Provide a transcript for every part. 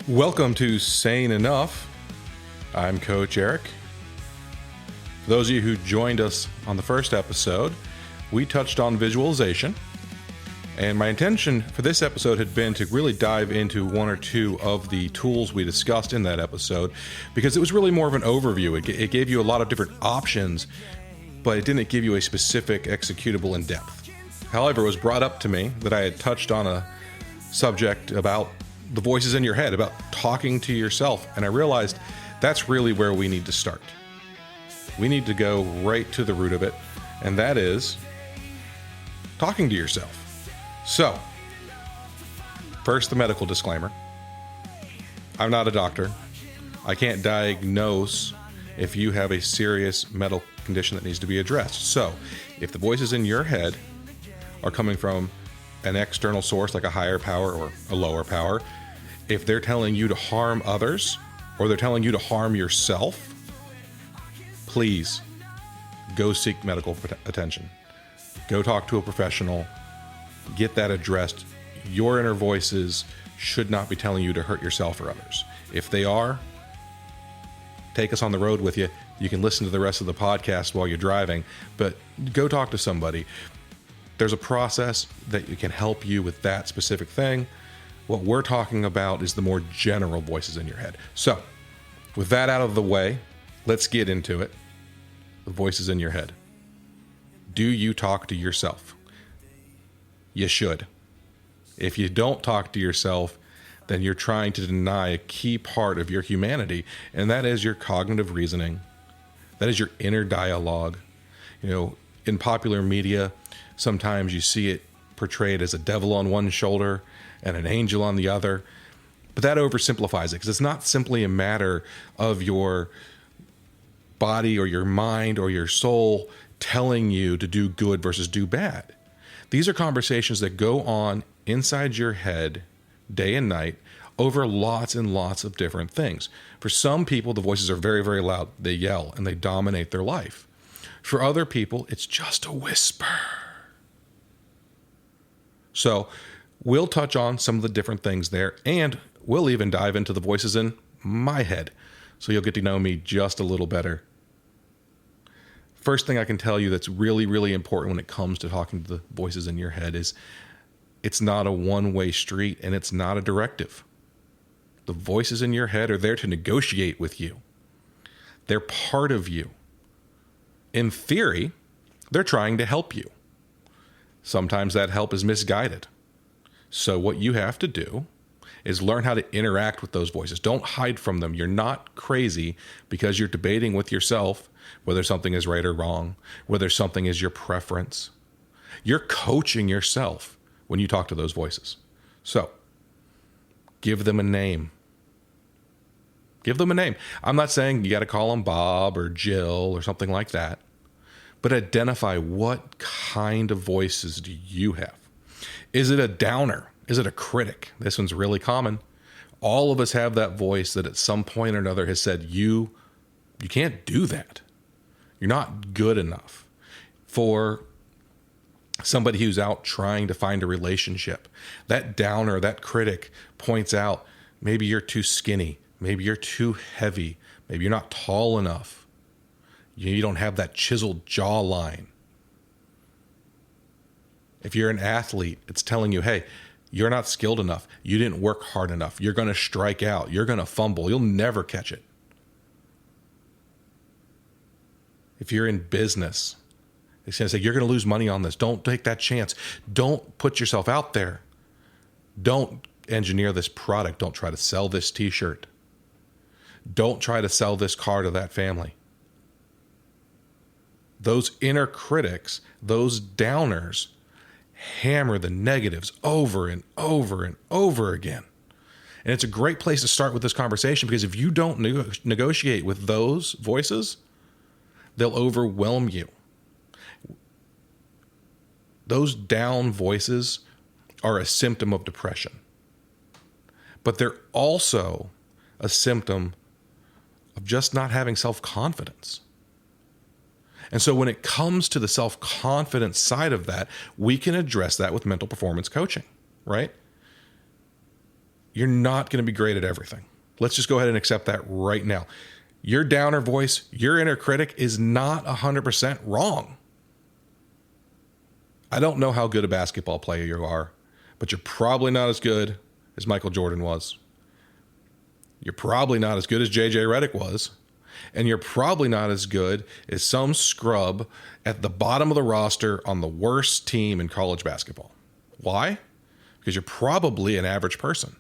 Welcome to Sane Enough. I'm Coach Eric. For those of you who joined us on the first episode, we touched on visualization. And my intention for this episode had been to really dive into one or two of the tools we discussed in that episode, because it was really more of an overview. It gave you a lot of different options, but it didn't give you a specific executable in depth. However, it was brought up to me that I had touched on a subject about the voices in your head, about talking to yourself. And I realized that's really where we need to start. We need to go right to the root of it, and that is talking to yourself. So, first, the medical disclaimer. I'm not a doctor. I can't diagnose if you have a serious medical condition that needs to be addressed. So, if the voices in your head are coming from an external source like a higher power or a lower power, if they're telling you to harm others or they're telling you to harm yourself, please go seek medical attention. Go talk to a professional. Get that addressed. Your inner voices should not be telling you to hurt yourself or others. If they are, take us on the road with you. You can listen to the rest of the podcast while you're driving, but go talk to somebody. There's a process that can help you with that specific thing. What we're talking about is the more general voices in your head. So, with that out of the way, let's get into it. The voices in your head. Do you talk to yourself? You should. If you don't talk to yourself, then you're trying to deny a key part of your humanity, and that is your cognitive reasoning. That is your inner dialogue. You know, in popular media, sometimes you see it portrayed as a devil on one shoulder and an angel on the other. But that oversimplifies it, because it's not simply a matter of your body or your mind or your soul telling you to do good versus do bad. These are conversations that go on inside your head day and night over lots and lots of different things. For some people, the voices are very, very loud. They yell and they dominate their life. For other people, it's just a whisper. So we'll touch on some of the different things there, and we'll even dive into the voices in my head, so you'll get to know me just a little better. First thing I can tell you that's really, really important when it comes to talking to the voices in your head is it's not a one-way street, and it's not a directive. The voices in your head are there to negotiate with you. They're part of you. In theory, they're trying to help you. Sometimes that help is misguided. So what you have to do is learn how to interact with those voices. Don't hide from them. You're not crazy because you're debating with yourself whether something is right or wrong, whether something is your preference. You're coaching yourself when you talk to those voices. So give them a name. Give them a name. I'm not saying you got to call them Bob or Jill or something like that, but identify what kind of voices do you have. Is it a downer? Is it a critic? This one's really common. All of us have that voice that at some point or another has said, you can't do that. You're not good enough. For somebody who's out trying to find a relationship, that downer, that critic points out, maybe you're too skinny. Maybe you're too heavy. Maybe you're not tall enough. You don't have that chiseled jawline. If you're an athlete, it's telling you, hey, you're not skilled enough. You didn't work hard enough. You're going to strike out. You're going to fumble. You'll never catch it. If you're in business, it's going to say, you're going to lose money on this. Don't take that chance. Don't put yourself out there. Don't engineer this product. Don't try to sell this t-shirt. Don't try to sell this car to that family. Those inner critics, those downers, hammer the negatives over and over and over again. And it's a great place to start with this conversation, because if you don't negotiate with those voices, they'll overwhelm you. Those down voices are a symptom of depression, but they're also a symptom of just not having self-confidence. And so when it comes to the self-confidence side of that, we can address that with mental performance coaching, right? you're not going to be great at everything. Let's just go ahead and accept that right now. Your downer voice, your inner critic is not 100% wrong. I don't know how good a basketball player you are, but you're probably not as good as Michael Jordan was. You're probably not as good as J.J. Redick was. And you're probably not as good as some scrub at the bottom of the roster on the worst team in college basketball. Why? Because you're probably an average person.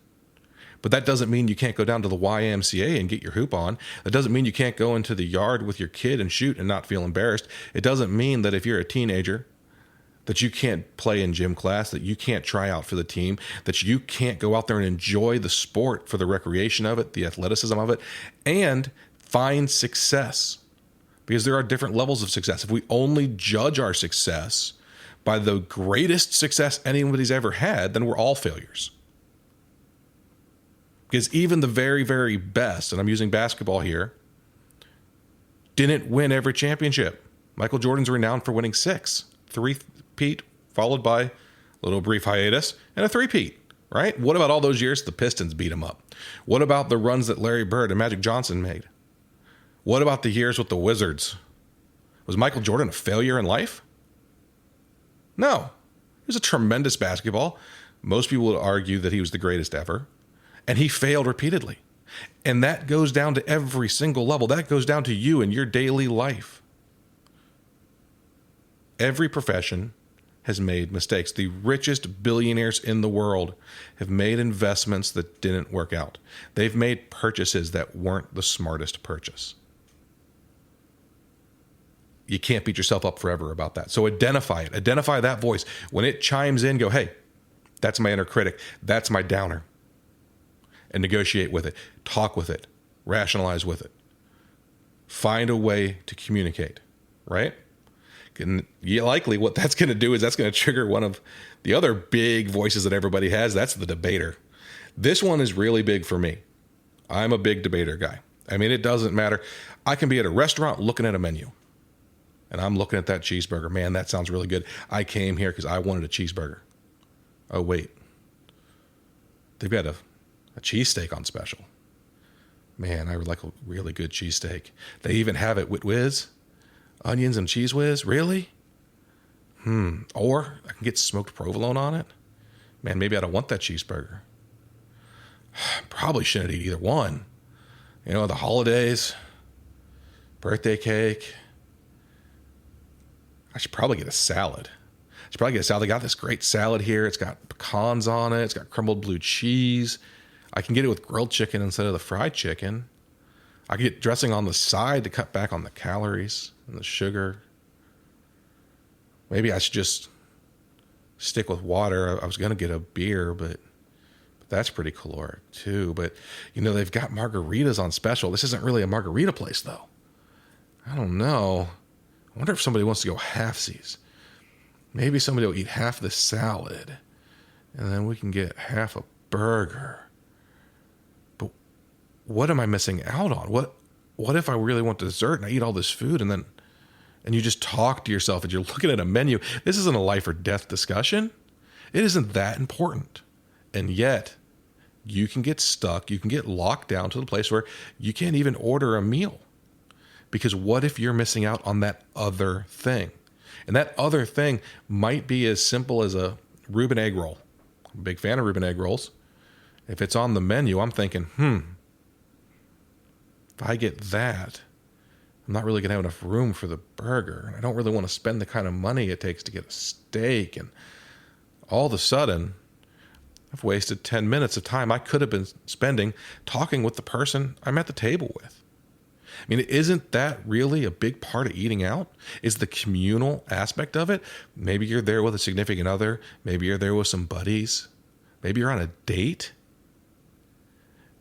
But that doesn't mean you can't go down to the YMCA and get your hoop on. That doesn't mean you can't go into the yard with your kid and shoot and not feel embarrassed. It doesn't mean that if you're a teenager that you can't play in gym class, that you can't try out for the team, that you can't go out there and enjoy the sport for the recreation of it, the athleticism of it, and find success. Because there are different levels of success. If we only judge our success by the greatest success anybody's ever had, then we're all failures. Because even the very, very best, and I'm using basketball here, didn't win every championship. Michael Jordan's renowned for winning 6. 3-peat, followed by a little brief hiatus, and a 3-peat, right? What about all those years the Pistons beat him up? What about the runs that Larry Bird and Magic Johnson made? What about the years with the Wizards? Was Michael Jordan a failure in life? No. He was a tremendous basketball. Most people would argue that he was the greatest ever. And he failed repeatedly. And that goes down to every single level. That goes down to you and your daily life. Every profession has made mistakes. The richest billionaires in the world have made investments that didn't work out. They've made purchases that weren't the smartest purchase. You can't beat yourself up forever about that. So identify it. Identify that voice. When it chimes in, go, hey, that's my inner critic. That's my downer. And negotiate with it. Talk with it. Rationalize with it. Find a way to communicate, right? And likely what that's going to do is that's going to trigger one of the other big voices that everybody has. That's the debater. This one is really big for me. I'm a big debater guy. I mean, it doesn't matter. I can be at a restaurant looking at a menu. And I'm looking at that cheeseburger. Man, that sounds really good. I came here because I wanted a cheeseburger. Oh, wait. They've got a cheesesteak on special. Man, I would like a really good cheesesteak. They even have it with whiz. Onions and cheese whiz? Really? Or I can get smoked provolone on it. Man, maybe I don't want that cheeseburger. Probably shouldn't eat either one. You know, the holidays, birthday cake. I should probably get a salad. They got this great salad here. It's got pecans on it. It's got crumbled blue cheese. I can get it with grilled chicken instead of the fried chicken. I can get dressing on the side to cut back on the calories and the sugar. Maybe I should just stick with water. I was going to get a beer, but that's pretty caloric too. But, you know, they've got margaritas on special. This isn't really a margarita place, though. I don't know. I wonder if somebody wants to go halfsies. Maybe somebody will eat half the salad, and then we can get half a burger. But what am I missing out on? What if I really want dessert and I eat all this food and you just talk to yourself and you're looking at a menu? This isn't a life or death discussion. It isn't that important. And yet, you can get stuck. You can get locked down to the place where you can't even order a meal. Because what if you're missing out on that other thing? And that other thing might be as simple as a Reuben egg roll. I'm a big fan of Reuben egg rolls. If it's on the menu, I'm thinking, if I get that, I'm not really going to have enough room for the burger. And I don't really want to spend the kind of money it takes to get a steak. And all of a sudden, I've wasted 10 minutes of time I could have been spending talking with the person I'm at the table with. I mean, isn't that really a big part of eating out? Is the communal aspect of it? Maybe you're there with a significant other. Maybe you're there with some buddies. Maybe you're on a date.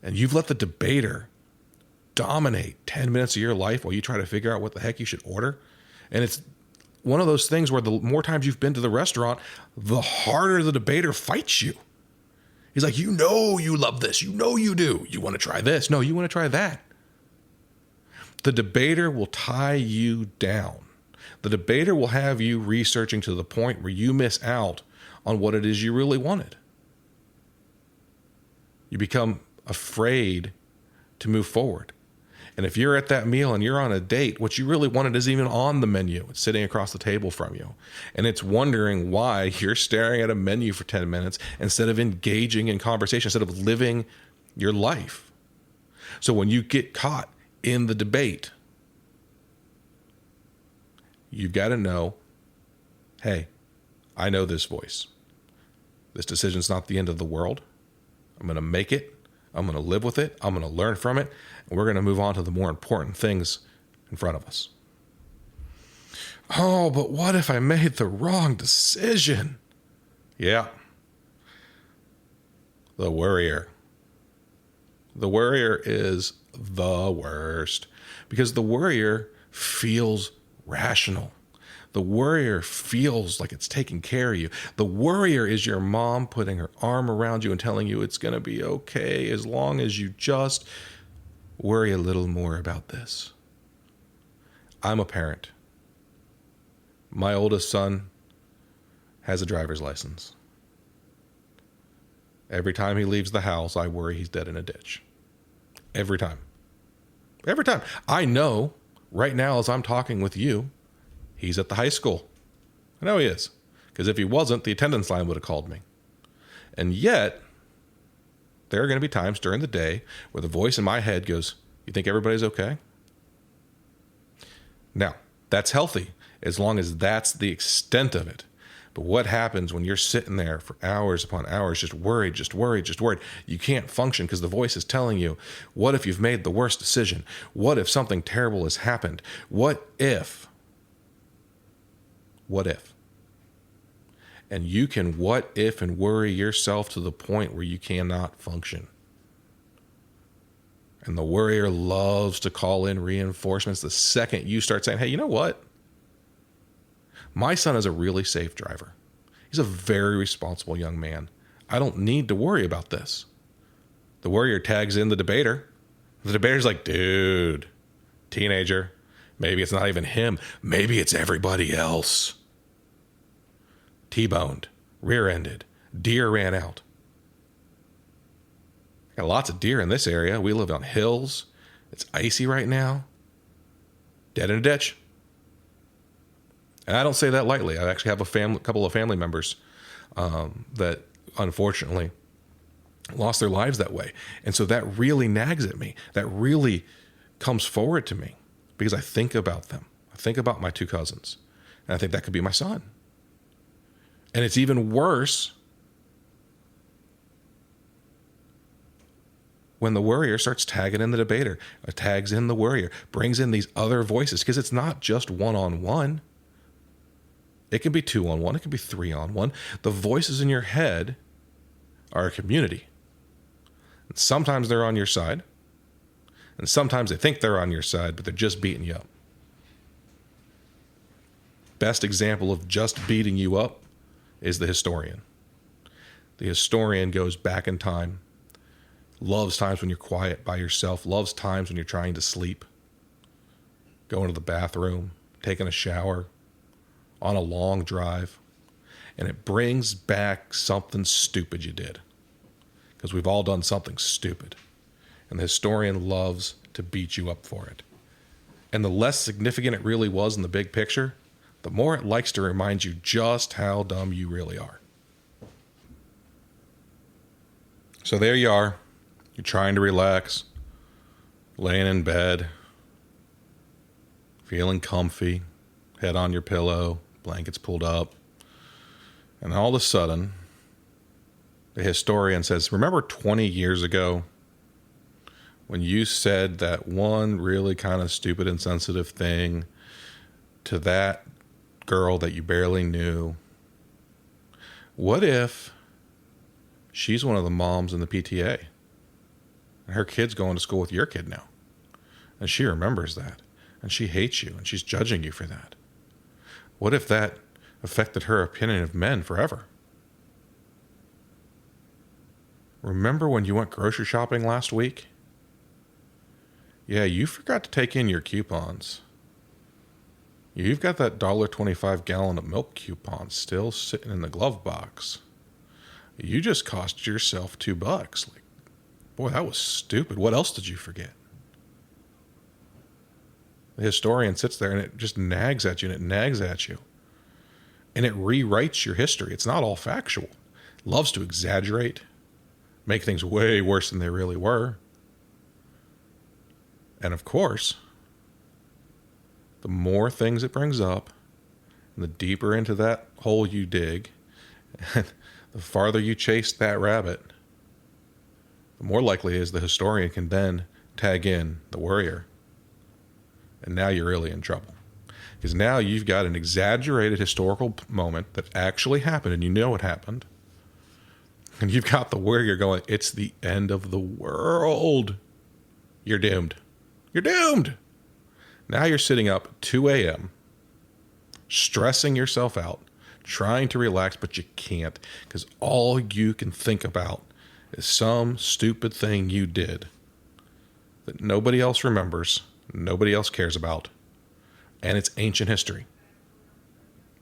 And you've let the debater dominate 10 minutes of your life while you try to figure out what the heck you should order. And it's one of those things where the more times you've been to the restaurant, the harder the debater fights you. He's like, you know you love this. You know you do. You want to try this. No, you want to try that. The debater will tie you down. The debater will have you researching to the point where you miss out on what it is you really wanted. You become afraid to move forward. And if you're at that meal and you're on a date, what you really wanted isn't even on the menu. It's sitting across the table from you. And it's wondering why you're staring at a menu for 10 minutes instead of engaging in conversation, instead of living your life. So when you get caught in the debate, you've got to know, hey, I know this voice. This decision's not the end of the world. I'm going to make it. I'm going to live with it. I'm going to learn from it. And we're going to move on to the more important things in front of us. Oh, but what if I made the wrong decision? Yeah. The worrier. The worrier is the worst because the worrier feels rational. The worrier feels like it's taking care of you. The worrier is your mom putting her arm around you and telling you it's going to be okay as long as you just worry a little more about this. I'm a parent. My oldest son has a driver's license. Every time he leaves the house, I worry he's dead in a ditch. Every time. Every time. I know right now as I'm talking with you, he's at the high school. I know he is. Because if he wasn't, the attendance line would have called me. And yet, there are going to be times during the day where the voice in my head goes, you think everybody's okay? Now, that's healthy as long as that's the extent of it. But what happens when you're sitting there for hours upon hours, just worried, just worried, just worried? You can't function because the voice is telling you, what if you've made the worst decision? What if something terrible has happened? What if? What if? And you can what if and worry yourself to the point where you cannot function. And the worrier loves to call in reinforcements the second you start saying, hey, you know what? My son is a really safe driver. He's a very responsible young man. I don't need to worry about this. The worrier tags in the debater. The debater's like, dude, teenager, maybe it's not even him. Maybe it's everybody else. T-boned, rear-ended, deer ran out. Got lots of deer in this area. We live on hills. It's icy right now. Dead in a ditch. And I don't say that lightly. I actually have a couple of family members that unfortunately lost their lives that way. And so that really nags at me. That really comes forward to me because I think about them. I think about my two cousins. And I think that could be my son. And it's even worse when the worrier starts tagging in the debater, or tags in the worrier, brings in these other voices, because it's not just one-on-one. It can be 2-on-1. It can be 3-on-1. The voices in your head are a community. And sometimes they're on your side. And sometimes they think they're on your side, but they're just beating you up. Best example of just beating you up is the historian. The historian goes back in time, loves times when you're quiet by yourself, loves times when you're trying to sleep, going to the bathroom, taking a shower, on a long drive, and it brings back something stupid you did. Because we've all done something stupid. And the historian loves to beat you up for it. And the less significant it really was in the big picture, the more it likes to remind you just how dumb you really are. So there you are. You're trying to relax, laying in bed, feeling comfy, head on your pillow, blankets pulled up. And all of a sudden, the historian says, remember 20 years ago when you said that one really kind of stupid, insensitive thing to that girl that you barely knew? What if she's one of the moms in the PTA and her kid's going to school with your kid now, and she remembers that, and she hates you, and she's judging you for that? What if that affected her opinion of men forever? Remember when you went grocery shopping last week? Yeah, you forgot to take in your coupons. You've got that $1.25 gallon of milk coupon still sitting in the glove box. You just cost yourself $2. Like, boy, that was stupid. What else did you forget? The historian sits there and it just nags at you and it nags at you. And it rewrites your history. It's not all factual. It loves to exaggerate, make things way worse than they really were. And of course, the more things it brings up, and the deeper into that hole you dig, and the farther you chase that rabbit, the more likely is the historian can then tag in the worrier. And now you're really in trouble. Because now you've got an exaggerated historical moment that actually happened, and you know it happened. And you've got the worrier going, it's the end of the world. You're doomed. You're doomed. Now you're sitting up at 2 a.m., stressing yourself out, trying to relax, but you can't, because all you can think about is some stupid thing you did that nobody else remembers, nobody else cares about, and it's ancient history.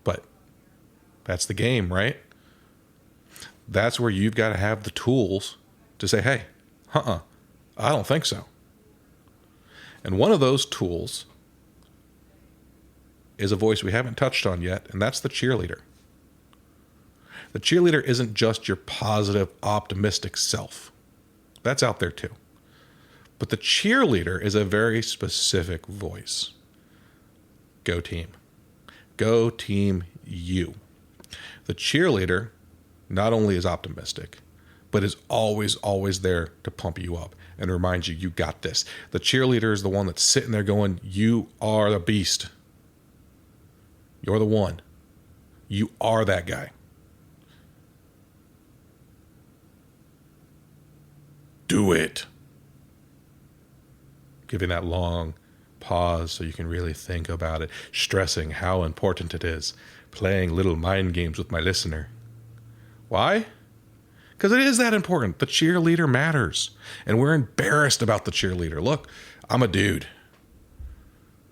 But that's the game, right? That's where you've got to have the tools to say, hey, I don't think so. And one of those tools is a voice we haven't touched on yet, and that's the cheerleader. The cheerleader isn't just your positive, optimistic self. That's out there too. But the cheerleader is a very specific voice. Go team. Go team you. The cheerleader not only is optimistic, but is always, always there to pump you up and remind you, you got this. The cheerleader is the one that's sitting there going, you are the beast. You're the one. You are that guy. Do it. Giving that long pause so you can really think about it, stressing how important it is, playing little mind games with my listener. Why? Because it is that important. The cheerleader matters. And we're embarrassed about the cheerleader. Look, I'm a dude,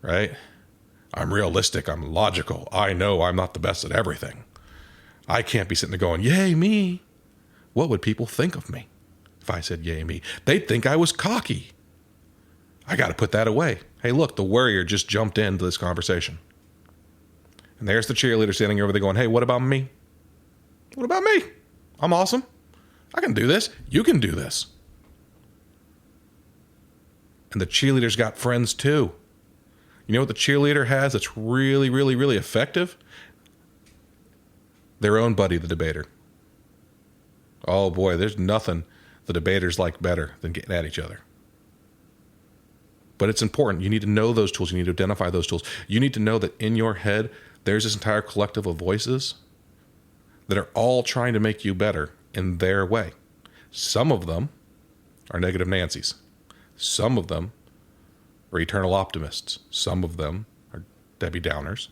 right? I'm realistic. I'm logical. I know I'm not the best at everything. I can't be sitting there going, yay, me. What would people think of me if I said yay, me? They'd think I was cocky. I got to put that away. Hey, look, the worrier just jumped into this conversation. And there's the cheerleader standing over there going, hey, what about me? What about me? I'm awesome. I can do this. You can do this. And the cheerleader's got friends too. You know what the cheerleader has that's really, really, really effective? Their own buddy, the debater. Oh boy, there's nothing the debaters like better than getting at each other. But it's important. You need to know those tools. You need to identify those tools. You need to know that in your head, there's this entire collective of voices that are all trying to make you better in their way. Some of them are negative Nancy's. Some of them are eternal optimists. Some of them are Debbie Downers.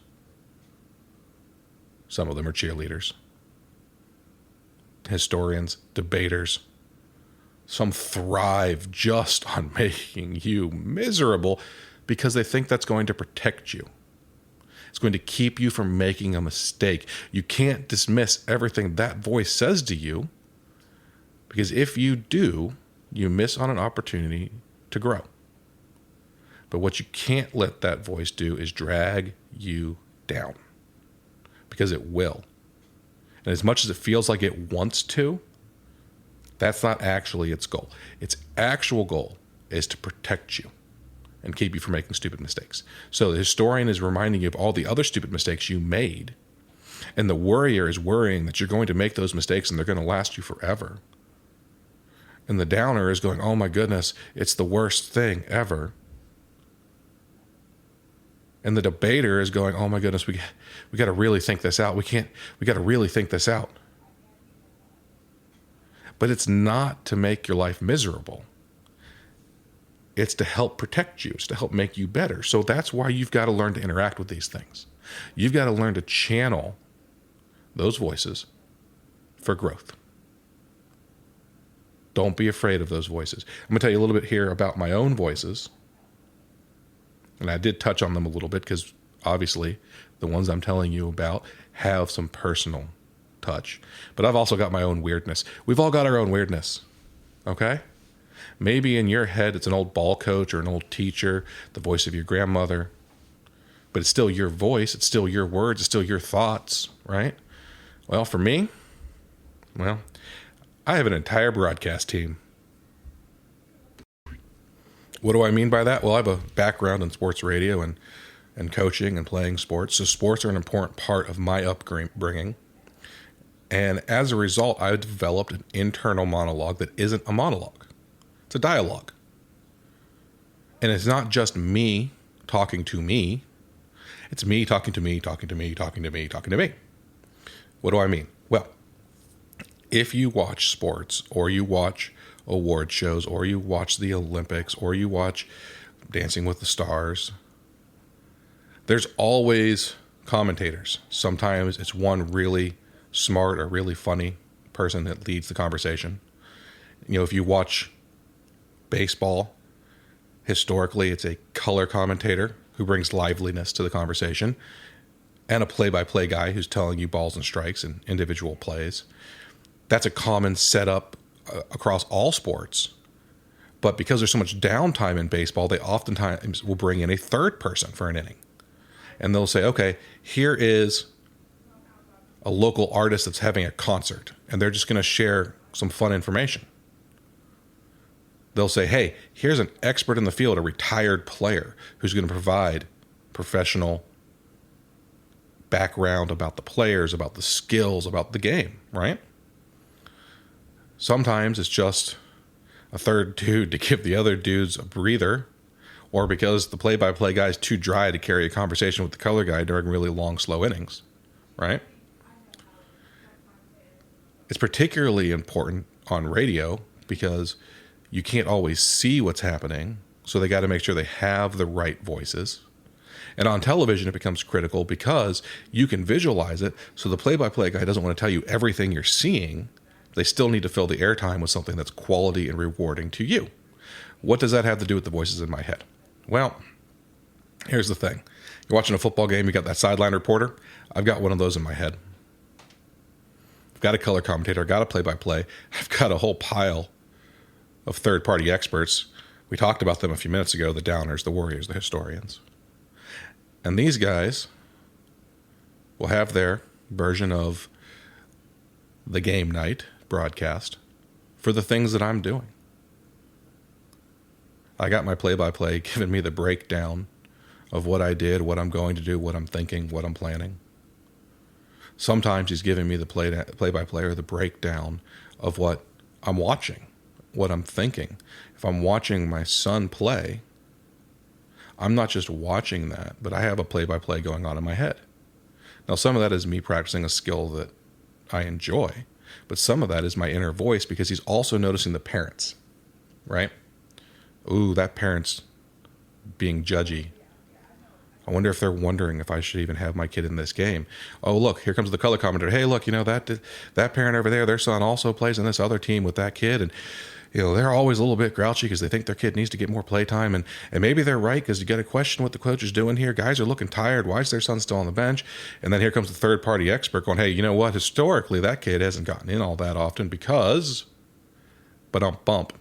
Some of them are cheerleaders, historians, debaters. Some thrive just on making you miserable because they think that's going to protect you. It's going to keep you from making a mistake. You can't dismiss everything that voice says to you, because if you do, you miss on an opportunity to grow. But what you can't let that voice do is drag you down, because it will. And as much as it feels like it wants to, that's not actually its goal. Its actual goal is to protect you and keep you from making stupid mistakes. So the historian is reminding you of all the other stupid mistakes you made. And the worrier is worrying that you're going to make those mistakes and they're going to last you forever. And the downer is going, oh my goodness, it's the worst thing ever. And the debater is going, oh my goodness, we got to really think this out. We got to really think this out. But it's not to make your life miserable. It's to help protect you. It's to help make you better. So that's why you've got to learn to interact with these things. You've got to learn to channel those voices for growth. Don't be afraid of those voices. I'm going to tell you a little bit here about my own voices. And I did touch on them a little bit because obviously the ones I'm telling you about have some personal touch. But I've also got my own weirdness. We've all got our own weirdness. Okay? Maybe in your head, it's an old ball coach or an old teacher, the voice of your grandmother, but it's still your voice. It's still your words. It's still your thoughts, right? Well, for me, I have an entire broadcast team. What do I mean by that? Well, I have a background in sports radio and coaching and playing sports. So sports are an important part of my upbringing. And as a result, I've developed an internal monologue that isn't a monologue. It's a dialogue. And it's not just me talking to me. It's me talking to me, talking to me, talking to me, talking to me. What do I mean? Well, if you watch sports or you watch award shows or you watch the Olympics or you watch Dancing with the Stars, there's always commentators. Sometimes it's one really smart or really funny person that leads the conversation. You know, if you watch baseball, historically it's a color commentator who brings liveliness to the conversation and a play-by-play guy who's telling you balls and strikes and individual plays. That's a common setup across all sports. But because there's so much downtime in baseball, they oftentimes will bring in a third person for an inning. And they'll say, okay, here is a local artist that's having a concert, and they're just going to share some fun information. They'll say, hey, here's an expert in the field, a retired player, who's going to provide professional background about the players, about the skills, about the game, right? Sometimes it's just a third dude to give the other dudes a breather, or because the play-by-play guy is too dry to carry a conversation with the color guy during really long, slow innings, right? It's particularly important on radio because you can't always see what's happening, so they got to make sure they have the right voices. And on television, it becomes critical because you can visualize it, so the play-by-play guy doesn't want to tell you everything you're seeing. They still need to fill the airtime with something that's quality and rewarding to you. What does that have to do with the voices in my head? Well, here's the thing. You're watching a football game, you got that sideline reporter. I've got one of those in my head. I've got a color commentator, I've got a play-by-play. I've got a whole pile of third-party experts. We talked about them a few minutes ago, the downers, the worriers, the historians. And these guys will have their version of the game night broadcast for the things that I'm doing. I got my play-by-play giving me the breakdown of what I did, what I'm going to do, what I'm thinking, what I'm planning. Sometimes he's giving me the play-by-play or the breakdown of what I'm watching, what I'm thinking. If I'm watching my son play, I'm not just watching that, but I have a play-by-play going on in my head. Now, some of that is me practicing a skill that I enjoy, but some of that is my inner voice because he's also noticing the parents, right? Ooh, that parent's being judgy. I wonder if they're wondering if I should even have my kid in this game. Oh, look, here comes the color commentator. Hey, look, that parent over there, their son also plays in this other team with that kid, and they're always a little bit grouchy because they think their kid needs to get more play time, and maybe they're right because you got to question what the coach is doing here. Guys are looking tired. Why is their son still on the bench? And then here comes the third-party expert going, hey, you know what? Historically, that kid hasn't gotten in all that often because, bump.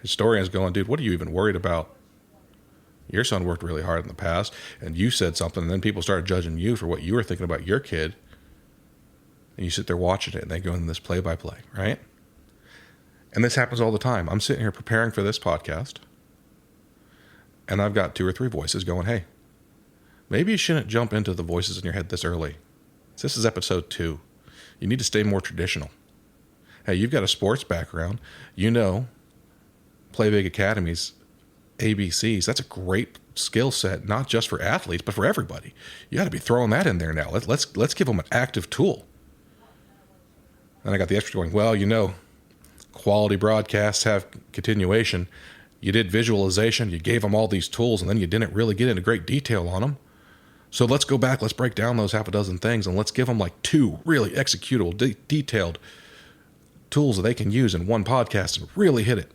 Historians going, dude, what are you even worried about? Your son worked really hard in the past, and you said something, and then people started judging you for what you were thinking about your kid, and you sit there watching it, and they go in this play-by-play, right? And this happens all the time. I'm sitting here preparing for this podcast, and I've got 2 or 3 voices going, hey, maybe you shouldn't jump into the voices in your head this early. This is episode 2. You need to stay more traditional. Hey, you've got a sports background. Play Big Academy's ABCs. That's a great skill set, not just for athletes, but for everybody. You got to be throwing that in there now. Let's give them an active tool. And I got the expert going, well, quality broadcasts have continuation. You did visualization, you gave them all these tools, and then you didn't really get into great detail on them. So let's go back, let's break down those half a dozen things, and let's give them like 2 really executable, detailed tools that they can use in one podcast and really hit it.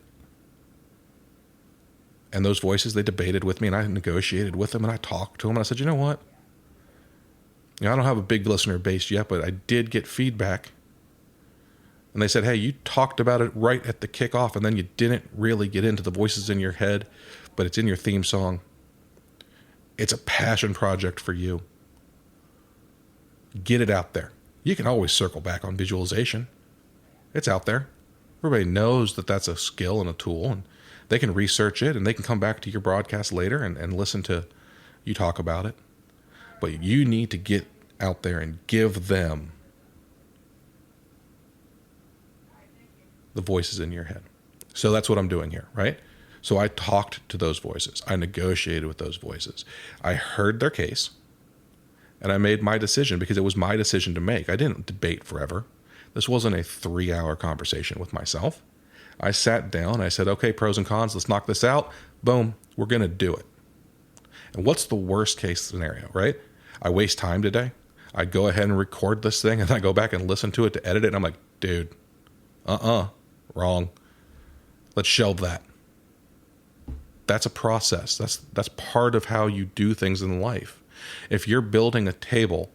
And those voices, they debated with me, and I negotiated with them, and I talked to them, and I said, you know what? I don't have a big listener base yet, but I did get feedback And they said, hey, you talked about it right at the kickoff, and then you didn't really get into the voices in your head, but it's in your theme song. It's a passion project for you. Get it out there. You can always circle back on visualization. It's out there. Everybody knows that that's a skill and a tool, and they can research it, and they can come back to your broadcast later and listen to you talk about it. But you need to get out there and give them the voices in your head. So that's what I'm doing here, right? So I talked to those voices. I negotiated with those voices. I heard their case, and I made my decision because it was my decision to make. I didn't debate forever. This wasn't a 3-hour conversation with myself. I sat down, I said, okay, pros and cons, let's knock this out. Boom, we're going to do it. And what's the worst case scenario, right? I waste time today. I go ahead and record this thing, and I go back and listen to it to edit it, and I'm like, dude, wrong. Let's shelve that. That's a process. That's part of how you do things in life. If you're building a table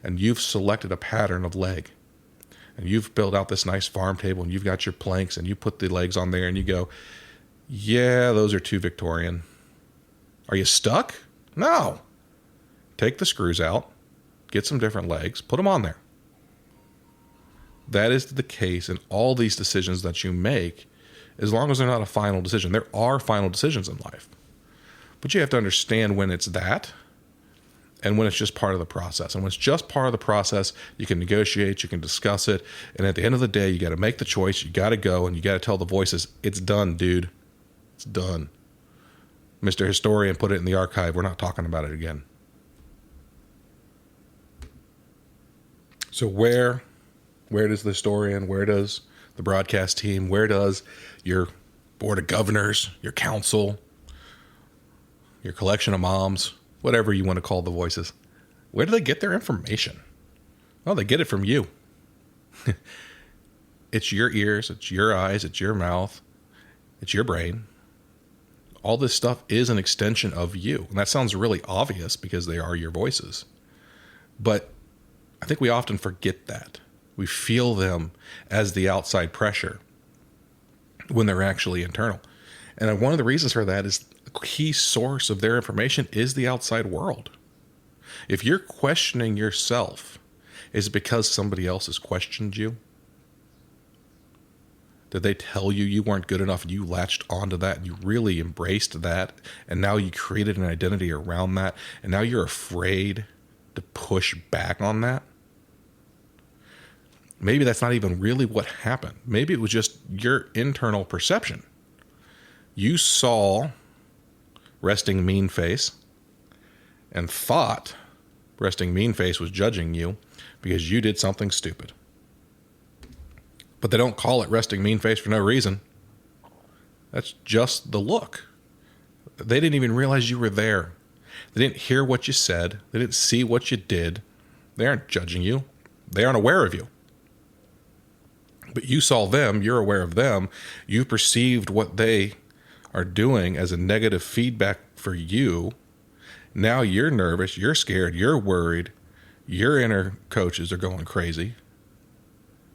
and you've selected a pattern of leg, and you've built out this nice farm table, and you've got your planks, and you put the legs on there, and you go, yeah, those are too Victorian. Are you stuck? No. Take the screws out, get some different legs, put them on there. That is the case in all these decisions that you make, as long as they're not a final decision. There are final decisions in life, but you have to understand when it's that and when it's just part of the process. And when it's just part of the process, you can negotiate, you can discuss it, and at the end of the day, you got to make the choice, you got to go, and you got to tell the voices, it's done, dude. It's done. Mr. Historian, put it in the archive. We're not talking about it again. So where does the historian, where does the broadcast team, where does your board of governors, your council, your collection of moms, whatever you want to call the voices, where do they get their information? Well, they get it from you. It's your ears, it's your eyes, it's your mouth, it's your brain. All this stuff is an extension of you. And that sounds really obvious because they are your voices. But I think we often forget that. We feel them as the outside pressure when they're actually internal. And one of the reasons for that is a key source of their information is the outside world. If you're questioning yourself, is it because somebody else has questioned you? Did they tell you you weren't good enough and you latched onto that and you really embraced that, and now you created an identity around that, and now you're afraid to push back on that? Maybe that's not even really what happened. Maybe it was just your internal perception. You saw resting mean face and thought resting mean face was judging you because you did something stupid. But they don't call it resting mean face for no reason. That's just the look. They didn't even realize you were there. They didn't hear what you said. They didn't see what you did. They aren't judging you. They aren't aware of you. But you saw them. You're aware of them. You perceived what they are doing as a negative feedback for you. Now you're nervous. You're scared. You're worried. Your inner coaches are going crazy,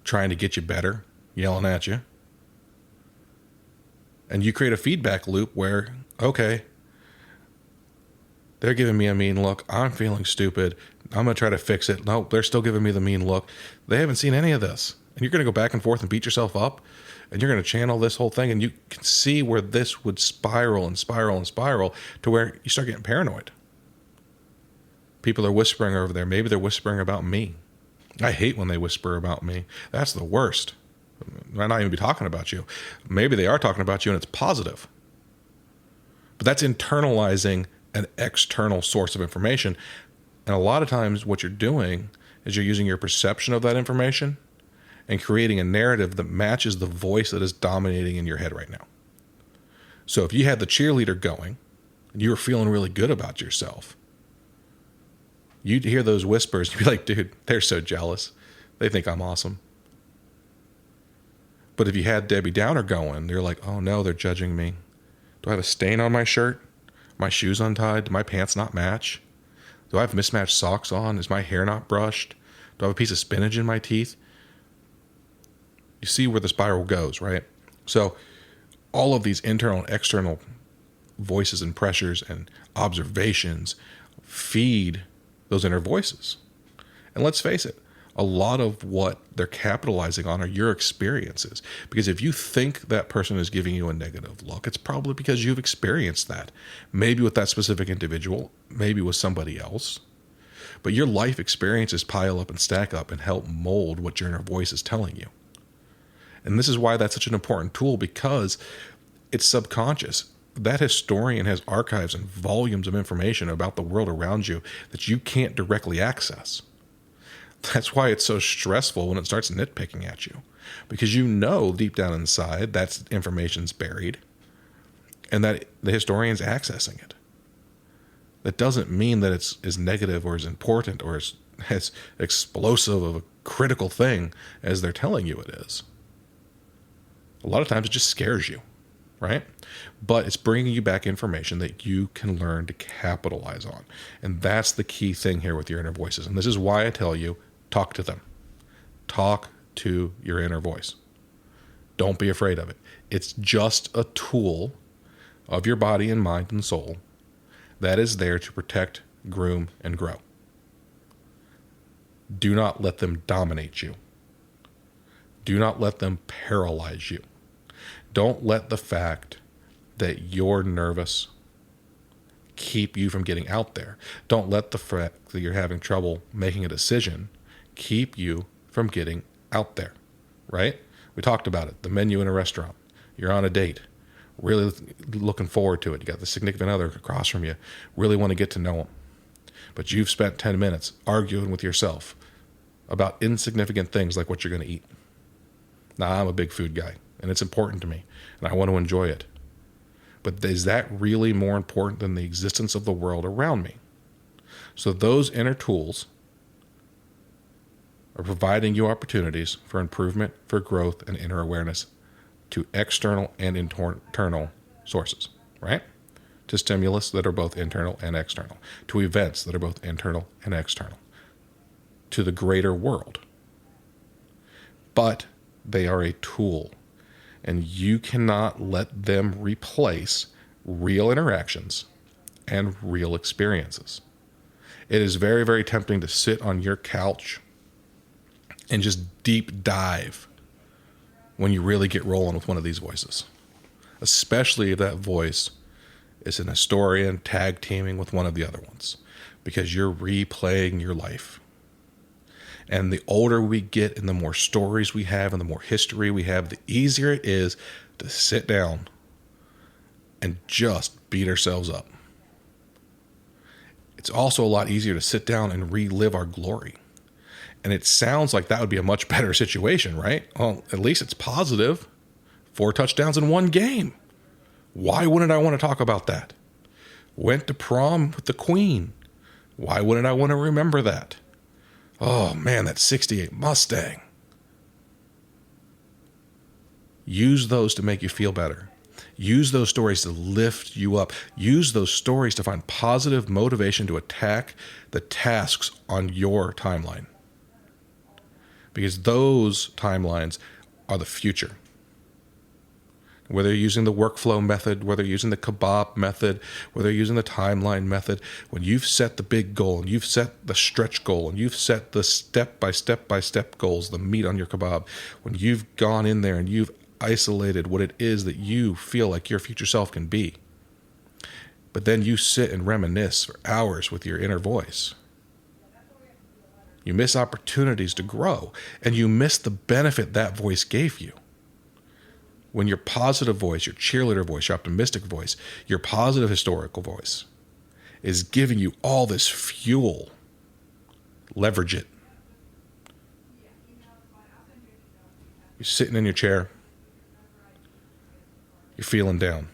trying to get you better, yelling at you. And you create a feedback loop where, okay, they're giving me a mean look. I'm feeling stupid. I'm going to try to fix it. No, they're still giving me the mean look. They haven't seen any of this. And you're going to go back and forth and beat yourself up. And you're going to channel this whole thing. And you can see where this would spiral and spiral and spiral to where you start getting paranoid. People are whispering over there. Maybe they're whispering about me. I hate when they whisper about me. That's the worst. I might not even be talking about you. Maybe they are talking about you and it's positive. But that's internalizing an external source of information. And a lot of times what you're doing is you're using your perception of that information and creating a narrative that matches the voice that is dominating in your head right now. So if you had the cheerleader going and you were feeling really good about yourself, you'd hear those whispers and you'd be like, dude, they're so jealous. They think I'm awesome. But if you had Debbie Downer going, you're like, oh no, they're judging me. Do I have a stain on my shirt? My shoes untied? Do my pants not match? Do I have mismatched socks on? Is my hair not brushed? Do I have a piece of spinach in my teeth? You see where the spiral goes, right? So all of these internal and external voices and pressures and observations feed those inner voices. And let's face it, a lot of what they're capitalizing on are your experiences. Because if you think that person is giving you a negative look, it's probably because you've experienced that. Maybe with that specific individual, maybe with somebody else. But your life experiences pile up and stack up and help mold what your inner voice is telling you. And this is why that's such an important tool, because it's subconscious. That historian has archives and volumes of information about the world around you that you can't directly access. That's why it's so stressful when it starts nitpicking at you, because you know deep down inside that information's buried and that the historian's accessing it. That doesn't mean that it's as negative or as important or as explosive of a critical thing as they're telling you it is. A lot of times it just scares you, right? But it's bringing you back information that you can learn to capitalize on. And that's the key thing here with your inner voices. And this is why I tell you, talk to them. Talk to your inner voice. Don't be afraid of it. It's just a tool of your body and mind and soul that is there to protect, groom, and grow. Do not let them dominate you. Do not let them paralyze you. Don't let the fact that you're nervous keep you from getting out there. Don't let the fact that you're having trouble making a decision keep you from getting out there, right? We talked about it. The menu in a restaurant. You're on a date. Really looking forward to it. You got the significant other across from you. Really want to get to know them. But you've spent 10 minutes arguing with yourself about insignificant things like what you're going to eat. Now, I'm a big food guy, and it's important to me, and I want to enjoy it. But is that really more important than the existence of the world around me? So those inner tools are providing you opportunities for improvement, for growth, and inner awareness to external and internal sources, right? To stimulus that are both internal and external, to events that are both internal and external, to the greater world. But they are a tool, and you cannot let them replace real interactions and real experiences. It is very, very tempting to sit on your couch and just deep dive when you really get rolling with one of these voices, especially if that voice is an historian tag teaming with one of the other ones, because you're replaying your life. And the older we get and the more stories we have and the more history we have, the easier it is to sit down and just beat ourselves up. It's also a lot easier to sit down and relive our glory. And it sounds like that would be a much better situation, right? Well, at least it's positive. 4 touchdowns in one game. Why wouldn't I want to talk about that? Went to prom with the queen. Why wouldn't I want to remember that? Oh man, that 68 Mustang. Use those to make you feel better. Use those stories to lift you up. Use those stories to find positive motivation to attack the tasks on your timeline. Because those timelines are the future. Whether you're using the workflow method, whether you're using the kebab method, whether you're using the timeline method, when you've set the big goal and you've set the stretch goal and you've set the step-by-step goals, the meat on your kebab, when you've gone in there and you've isolated what it is that you feel like your future self can be, but then you sit and reminisce for hours with your inner voice, you miss opportunities to grow, and you miss the benefit that voice gave you. When your positive voice, your cheerleader voice, your optimistic voice, your positive historical voice is giving you all this fuel, leverage it. You're sitting in your chair. You're feeling down.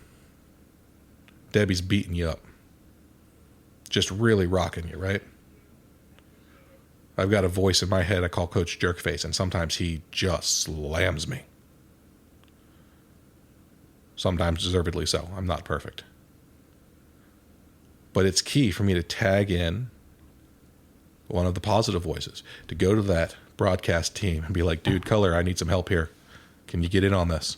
Debbie's beating you up. Just really rocking you, right? I've got a voice in my head I call Coach Jerkface, and sometimes he just slams me. Sometimes deservedly so. I'm not perfect. But it's key for me to tag in one of the positive voices, to go to that broadcast team and be like, dude, Color, I need some help here. Can you get in on this?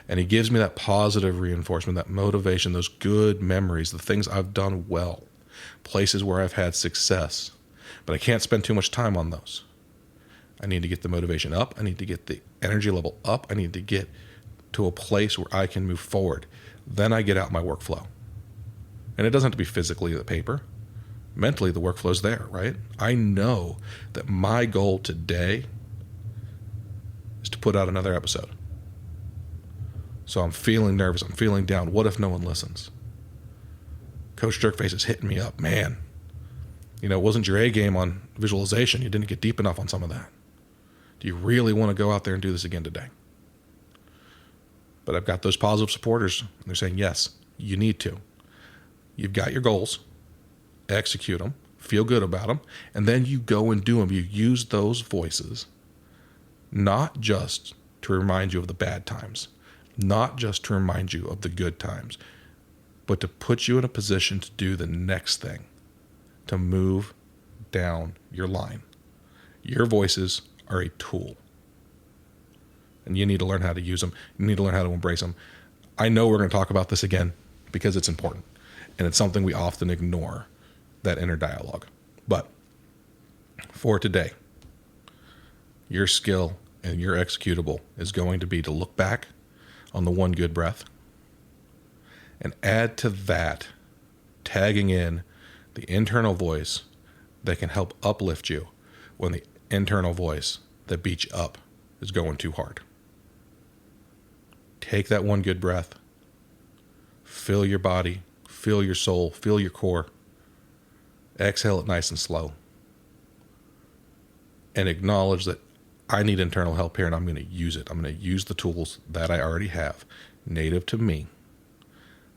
And he gives me that positive reinforcement, that motivation, those good memories, the things I've done well, places where I've had success. But I can't spend too much time on those. I need to get the motivation up. I need to get the energy level up. I need to get to a place where I can move forward. Then I get out my workflow. And it doesn't have to be physically the paper. Mentally, the workflow's there, right? I know that my goal today is to put out another episode. So I'm feeling nervous. I'm feeling down. What if no one listens? Coach Jerkface is hitting me up. Man, it wasn't your A game on visualization. You didn't get deep enough on some of that. Do you really want to go out there and do this again today? But I've got those positive supporters. And they're saying, yes, you need to. You've got your goals. Execute them. Feel good about them. And then you go and do them. You use those voices not just to remind you of the bad times, not just to remind you of the good times, but to put you in a position to do the next thing, to move down your line. Your voices are a tool, and you need to learn how to use them. You need to learn how to embrace them. I know we're going to talk about this again because it's important, and it's something we often ignore, that inner dialogue. But for today, your skill and your executable is going to be to look back on the one good breath and add to that, tagging in the internal voice that can help uplift you when the internal voice that beats you up is going too hard. Take that one good breath, fill your body, fill your soul, fill your core, exhale it nice and slow, and acknowledge that I need internal help here, and I'm going to use it. I'm going to use the tools that I already have, native to me,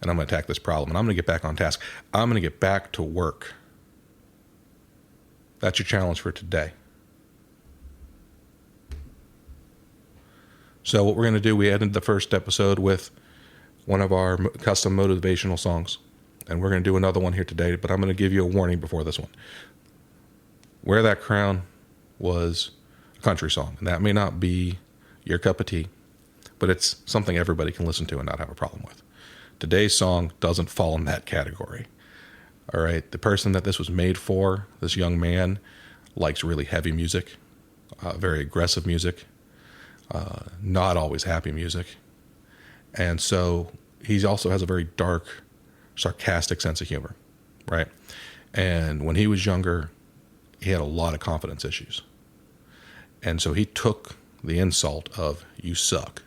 and I'm going to attack this problem, and I'm going to get back on task. I'm going to get back to work. That's your challenge for today. So what we're going to do, we ended the first episode with one of our custom motivational songs, and we're going to do another one here today, but I'm going to give you a warning before this one. Wear That Crown was a country song, and that may not be your cup of tea, but it's something everybody can listen to and not have a problem with. Today's song doesn't fall in that category. All right, the person that this was made for, this young man, likes really heavy music, very aggressive music, not always happy music. And so he also has a very dark, sarcastic sense of humor, right? And when he was younger, he had a lot of confidence issues. And so he took the insult of "you suck"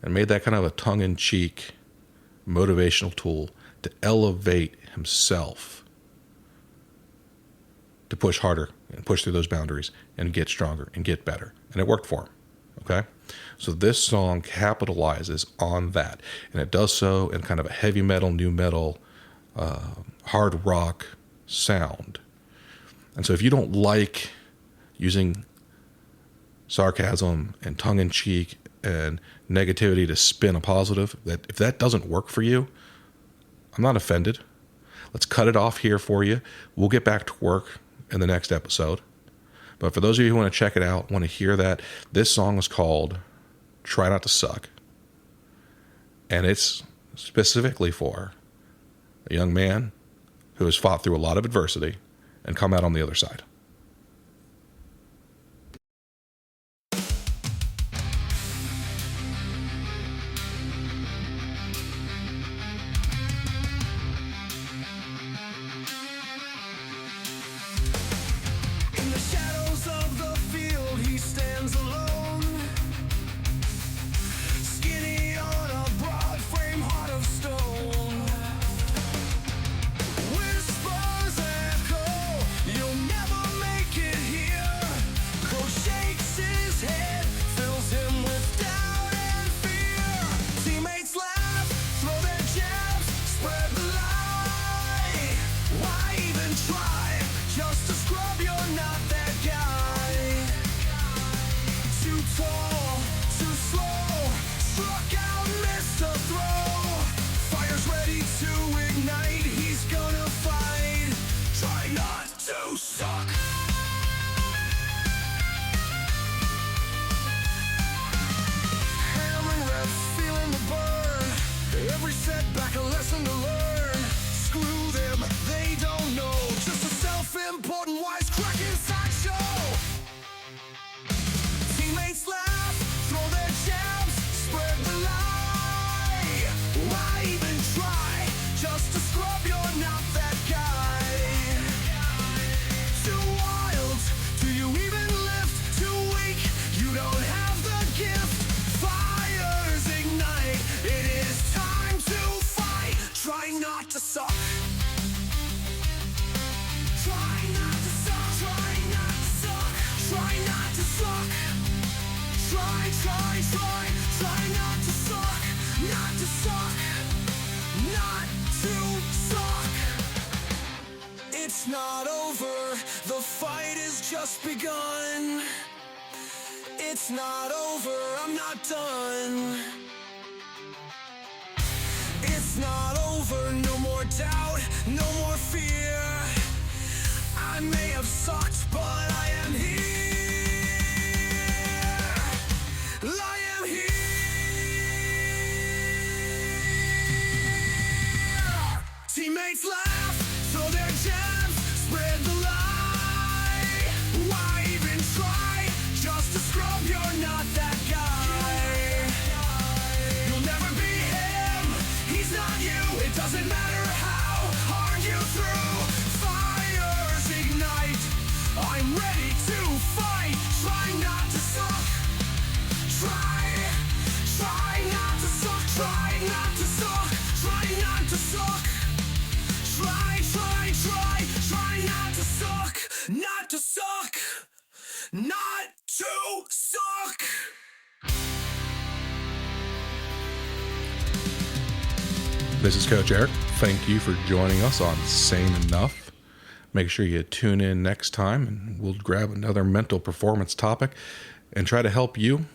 and made that kind of a tongue-in-cheek motivational tool to elevate himself, to push harder and push through those boundaries and get stronger and get better. And it worked for him. Okay? So this song capitalizes on that. And it does so in kind of a heavy metal, new metal, hard rock sound. And so if you don't like using sarcasm and tongue-in-cheek and negativity to spin a positive, that if that doesn't work for you, I'm not offended. Let's cut it off here for you. We'll get back to work in the next episode. But for those of you who want to check it out, want to hear that, this song is called Try Not to Suck. And it's specifically for a young man who has fought through a lot of adversity and come out on the other side. try not to suck, not to suck, not to suck. It's not over, the fight has just begun. It's not over, I'm not done. It's not over, no more doubt, no more fear. I may have sucked, but I am here. I am here. Teammates laugh, throw their gems, spread the lie. Why even try? Just to scrub, you're not that guy. You'll never be him, he's not you. It doesn't matter how hard you threw. Fires ignite, I'm ready to fight. Try not to suck. Try not to suck. Try not to suck. Try not to suck. Try not to suck. Not to suck. Not to suck. This is Coach Eric. Thank you for joining us on Sane Enough. Make sure you tune in next time, and we'll grab another mental performance topic and try to help you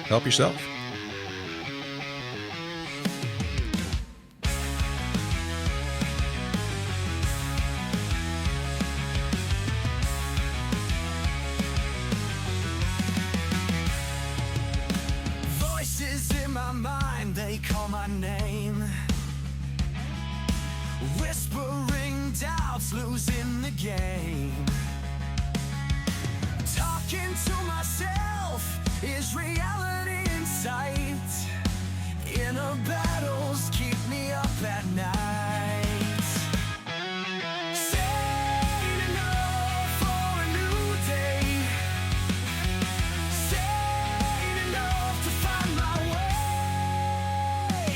help yourself. Voices in my mind, they call my name. Whispering doubts, losing the game. Talking to myself, is reality in sight? Inner battles keep me up at night. Sane enough for a new day. Sane enough to find my way.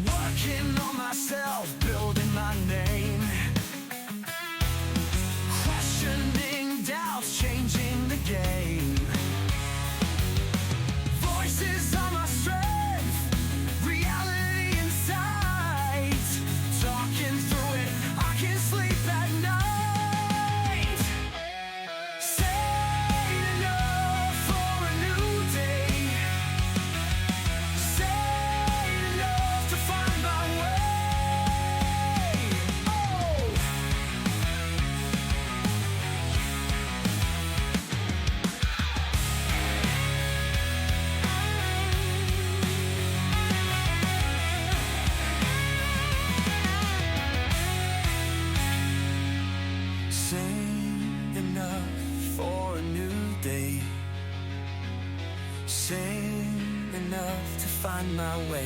Working on myself, building my name. Questioning doubts, changing the game. Voices are my strength, reality in sight. Talking through it, I can sleep at night. Sane enough for a new day. Sane enough to find my way. Oh! Sane enough for a new day. Sane enough to find my way.